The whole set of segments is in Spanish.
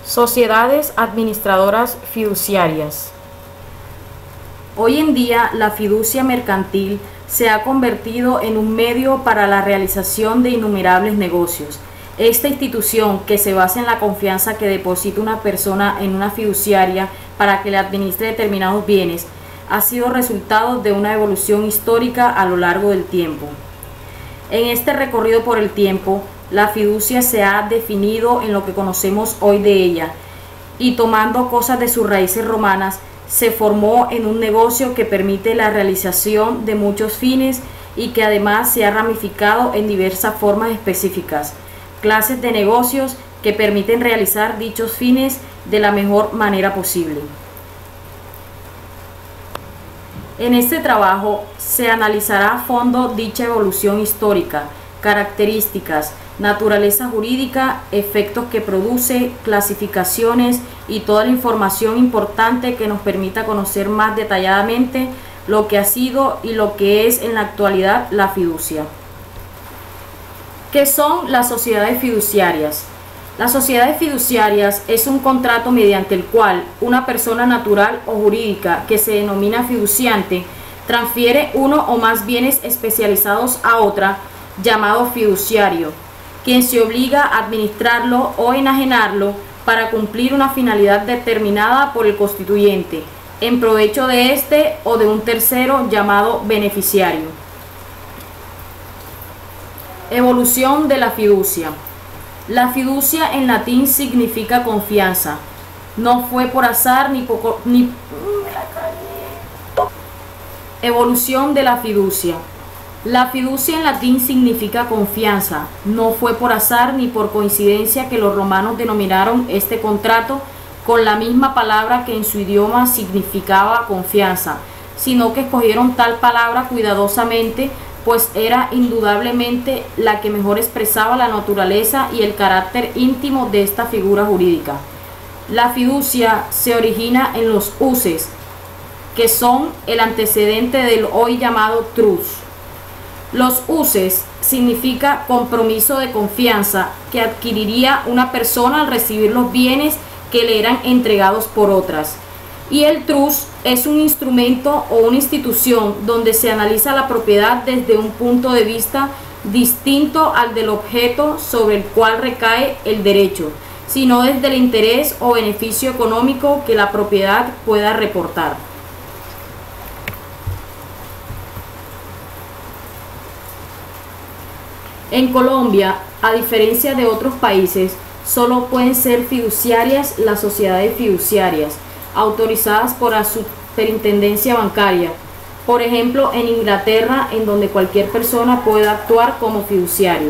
Sociedades administradoras fiduciarias. Hoy en día, la fiducia mercantil se ha convertido en un medio para la realización de innumerables negocios. Esta institución, que se basa en la confianza que deposita una persona en una fiduciaria para que le administre determinados bienes, ha sido resultado de una evolución histórica a lo largo del tiempo. En este recorrido por el tiempo, la fiducia se ha definido en lo que conocemos hoy de ella, y tomando cosas de sus raíces romanas, se formó en un negocio que permite la realización de muchos fines y que además se ha ramificado en diversas formas específicas, clases de negocios que permiten realizar dichos fines de la mejor manera posible. En este trabajo se analizará a fondo dicha evolución histórica, características, naturaleza jurídica, efectos que produce, clasificaciones y toda la información importante que nos permita conocer más detalladamente lo que ha sido y lo que es en la actualidad la fiducia. ¿Qué son las sociedades fiduciarias? Las sociedades fiduciarias es un contrato mediante el cual una persona natural o jurídica que se denomina fiduciante transfiere uno o más bienes especializados a otra, llamado fiduciario, quien se obliga a administrarlo o enajenarlo para cumplir una finalidad determinada por el constituyente, en provecho de éste o de un tercero llamado beneficiario. Evolución de la fiducia. La fiducia en latín significa confianza. No fue por azar Evolución de la fiducia. La fiducia en latín significa confianza. No fue por azar ni por coincidencia que los romanos denominaron este contrato con la misma palabra que en su idioma significaba confianza, sino que escogieron tal palabra cuidadosamente, pues era indudablemente la que mejor expresaba la naturaleza y el carácter íntimo de esta figura jurídica. La fiducia se origina en los uses, que son el antecedente del hoy llamado trust. Los uses significa compromiso de confianza que adquiriría una persona al recibir los bienes que le eran entregados por otras. Y el trust es un instrumento o una institución donde se analiza la propiedad desde un punto de vista distinto al del objeto sobre el cual recae el derecho, sino desde el interés o beneficio económico que la propiedad pueda reportar. En Colombia, a diferencia de otros países, solo pueden ser fiduciarias las sociedades fiduciarias autorizadas por la superintendencia bancaria. Por ejemplo, en Inglaterra, en donde cualquier persona puede actuar como fiduciario.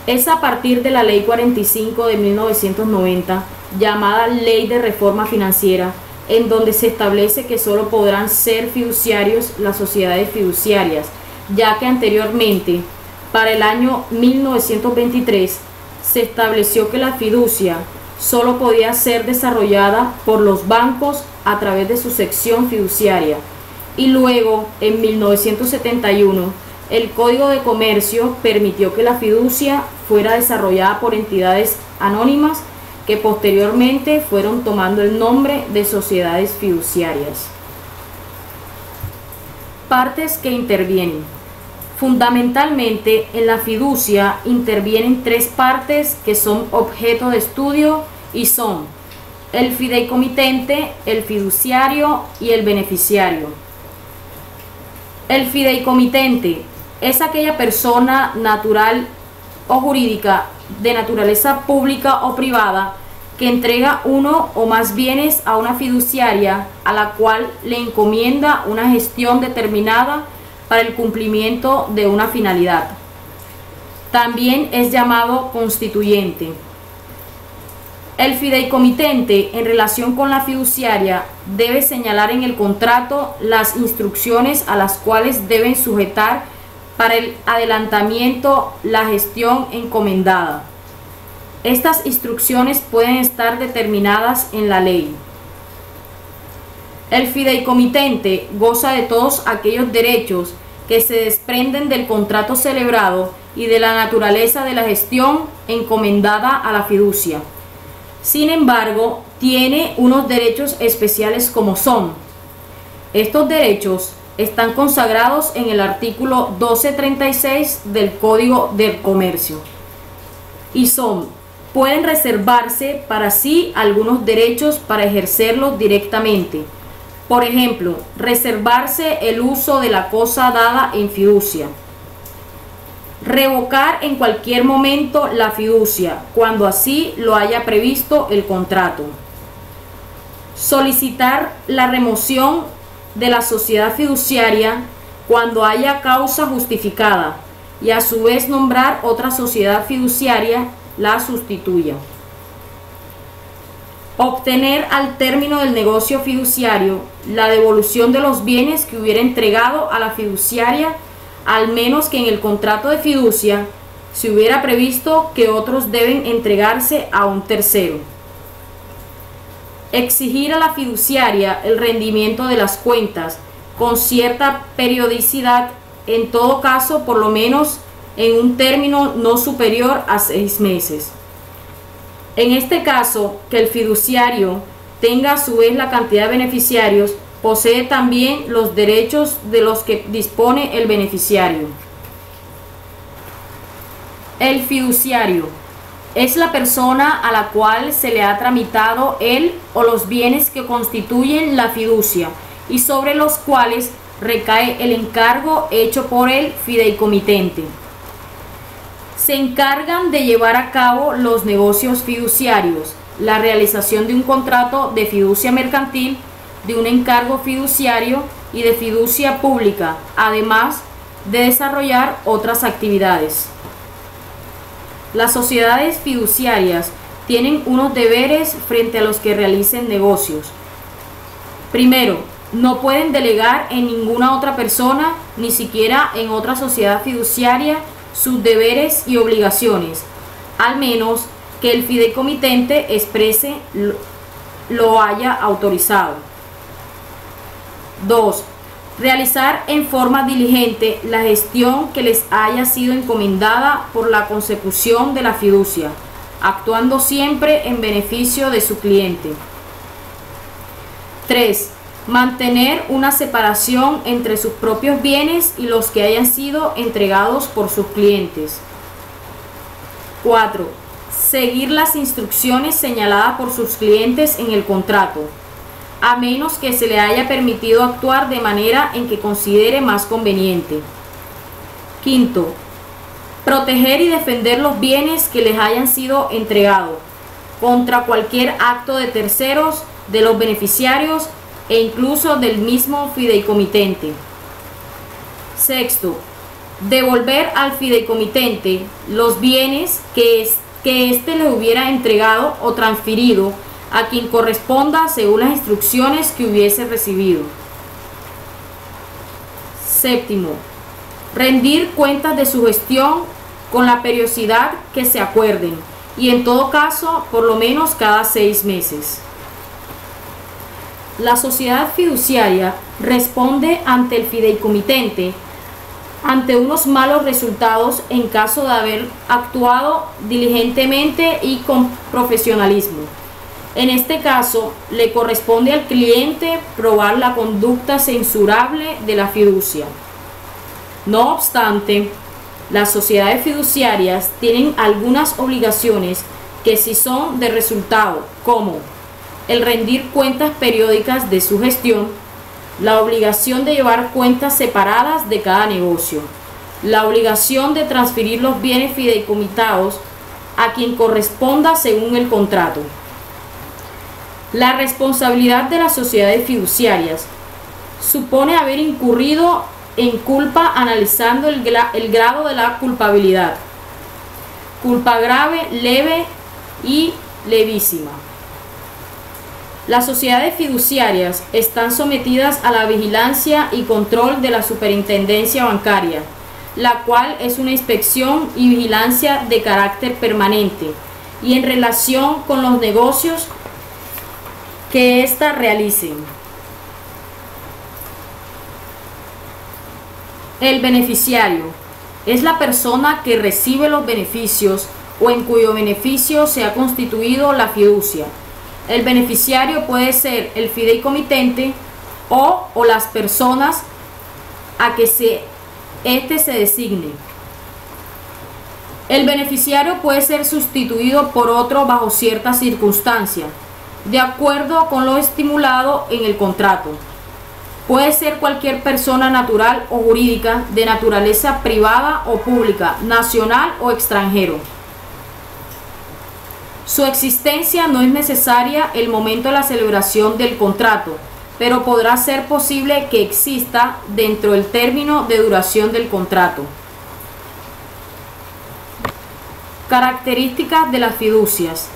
Es a partir de la Ley 45 de 1990, llamada Ley de Reforma Financiera, en donde se establece que solo podrán ser fiduciarios las sociedades fiduciarias, ya que anteriormente, para el año 1923, se estableció que la fiducia solo podía ser desarrollada por los bancos a través de su sección fiduciaria, y luego, en 1971, el Código de Comercio permitió que la fiducia fuera desarrollada por entidades anónimas que posteriormente fueron tomando el nombre de sociedades fiduciarias. Partes que intervienen. Fundamentalmente, en la fiducia intervienen tres partes que son objeto de estudio y son el fideicomitente, el fiduciario y el beneficiario. El fideicomitente es aquella persona natural o jurídica de naturaleza pública o privada que entrega uno o más bienes a una fiduciaria a la cual le encomienda una gestión determinada para el cumplimiento de una finalidad. También es llamado constituyente. El fideicomitente, en relación con la fiduciaria, debe señalar en el contrato las instrucciones a las cuales deben sujetar para el adelantamiento la gestión encomendada. Estas instrucciones pueden estar determinadas en la ley. El fideicomitente goza de todos aquellos derechos que se desprenden del contrato celebrado y de la naturaleza de la gestión encomendada a la fiducia. Sin embargo, tiene unos derechos especiales como son. Estos derechos están consagrados en el artículo 1236 del Código del Comercio y son: pueden reservarse para sí algunos derechos para ejercerlos directamente. Por ejemplo, reservarse el uso de la cosa dada en fiducia. Revocar en cualquier momento la fiducia, cuando así lo haya previsto el contrato. Solicitar la remoción de la sociedad fiduciaria cuando haya causa justificada y a su vez nombrar otra sociedad fiduciaria la sustituya. Obtener al término del negocio fiduciario la devolución de los bienes que hubiera entregado a la fiduciaria, al menos que en el contrato de fiducia se hubiera previsto que otros deben entregarse a un tercero. Exigir a la fiduciaria el rendimiento de las cuentas con cierta periodicidad, en todo caso por lo menos en un término no superior a 6 meses. En este caso, que el fiduciario tenga a su vez la cantidad de beneficiarios, posee también los derechos de los que dispone el beneficiario. El fiduciario es la persona a la cual se le ha tramitado el o los bienes que constituyen la fiducia y sobre los cuales recae el encargo hecho por el fideicomitente. Se encargan de llevar a cabo los negocios fiduciarios, la realización de un contrato de fiducia mercantil, de un encargo fiduciario y de fiducia pública, además de desarrollar otras actividades. Las sociedades fiduciarias tienen unos deberes frente a los que realicen negocios. Primero, no pueden delegar en ninguna otra persona, ni siquiera en otra sociedad fiduciaria, sus deberes y obligaciones, al menos que el fideicomitente exprese lo haya autorizado. 2. Realizar en forma diligente la gestión que les haya sido encomendada por la consecución de la fiducia, actuando siempre en beneficio de su cliente. 3. Mantener una separación entre sus propios bienes y los que hayan sido entregados por sus clientes. 4. Seguir las instrucciones señaladas por sus clientes en el contrato, a menos que se le haya permitido actuar de manera en que considere más conveniente. 5. Proteger y defender los bienes que les hayan sido entregados contra cualquier acto de terceros, de los beneficiarios e incluso del mismo fideicomitente. 6. Devolver al fideicomitente los bienes que éste le hubiera entregado o transferido a quien corresponda según las instrucciones que hubiese recibido. 7. Rendir cuentas de su gestión con la periodicidad que se acuerden y en todo caso por lo menos cada 6 meses. La sociedad fiduciaria responde ante el fideicomitente ante unos malos resultados en caso de haber actuado diligentemente y con profesionalismo. En este caso, le corresponde al cliente probar la conducta censurable de la fiducia. No obstante, las sociedades fiduciarias tienen algunas obligaciones que sí son de resultado, como el rendir cuentas periódicas de su gestión, la obligación de llevar cuentas separadas de cada negocio, la obligación de transferir los bienes fideicomitados a quien corresponda según el contrato. La responsabilidad de las sociedades fiduciarias supone haber incurrido en culpa analizando el grado de la culpabilidad. Culpa grave, leve y levísima. Las sociedades fiduciarias están sometidas a la vigilancia y control de la Superintendencia Bancaria, la cual es una inspección y vigilancia de carácter permanente y en relación con los negocios que ésta realicen. El beneficiario es la persona que recibe los beneficios o en cuyo beneficio se ha constituido la fiducia. El beneficiario puede ser el fideicomitente o las personas a que se designe. El beneficiario puede ser sustituido por otro bajo ciertas circunstancias, de acuerdo con lo estipulado en el contrato. Puede ser cualquier persona natural o jurídica, de naturaleza privada o pública, nacional o extranjero. Su existencia no es necesaria el momento de la celebración del contrato, pero podrá ser posible que exista dentro del término de duración del contrato. Características de las fiducias.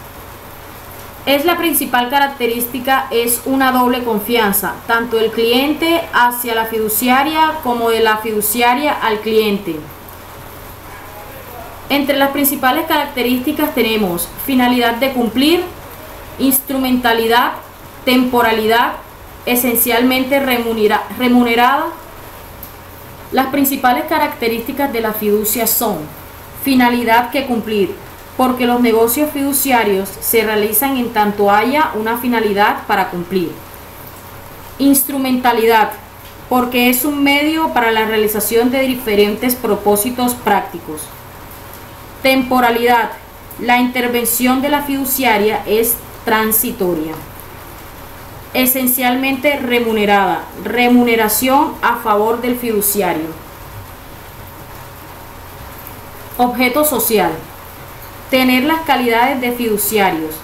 La principal característica es una doble confianza, tanto del cliente hacia la fiduciaria como de la fiduciaria al cliente. Entre las principales características tenemos finalidad de cumplir, instrumentalidad, temporalidad, esencialmente remunerada. Las principales características de la fiducia son finalidad que cumplir, porque los negocios fiduciarios se realizan en tanto haya una finalidad para cumplir. Instrumentalidad, porque es un medio para la realización de diferentes propósitos prácticos. Temporalidad, la intervención de la fiduciaria es transitoria. Esencialmente remunerada, remuneración a favor del fiduciario. Objeto social, tener las calidades de fiduciarios,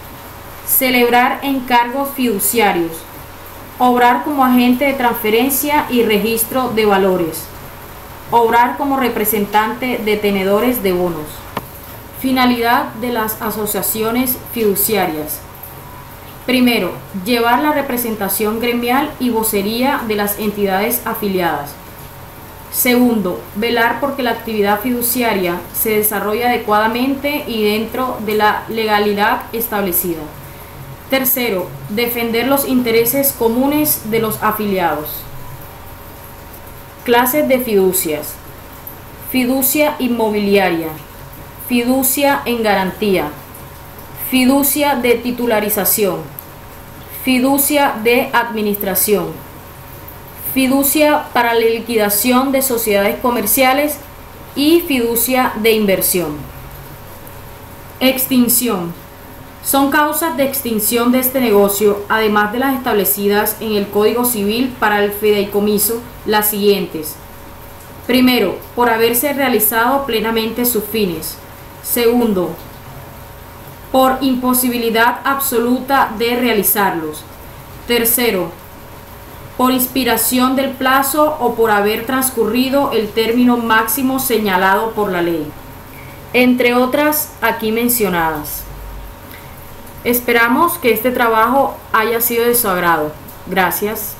celebrar encargos fiduciarios, obrar como agente de transferencia y registro de valores, obrar como representante de tenedores de bonos. Finalidad de las asociaciones fiduciarias. Primero, llevar la representación gremial y vocería de las entidades afiliadas. Segundo, velar porque la actividad fiduciaria se desarrolle adecuadamente y dentro de la legalidad establecida. Tercero, defender los intereses comunes de los afiliados. Clases de fiducias. Fiducia inmobiliaria, fiducia en garantía, fiducia de titularización, fiducia de administración, fiducia para la liquidación de sociedades comerciales y fiducia de inversión. Extinción. Son causas de extinción de este negocio, además de las establecidas en el Código Civil para el fideicomiso, las siguientes. Primero, por haberse realizado plenamente sus fines. Segundo, por imposibilidad absoluta de realizarlos. Tercero, por inspiración del plazo o por haber transcurrido el término máximo señalado por la ley, entre otras aquí mencionadas. Esperamos que este trabajo haya sido de su agrado. Gracias.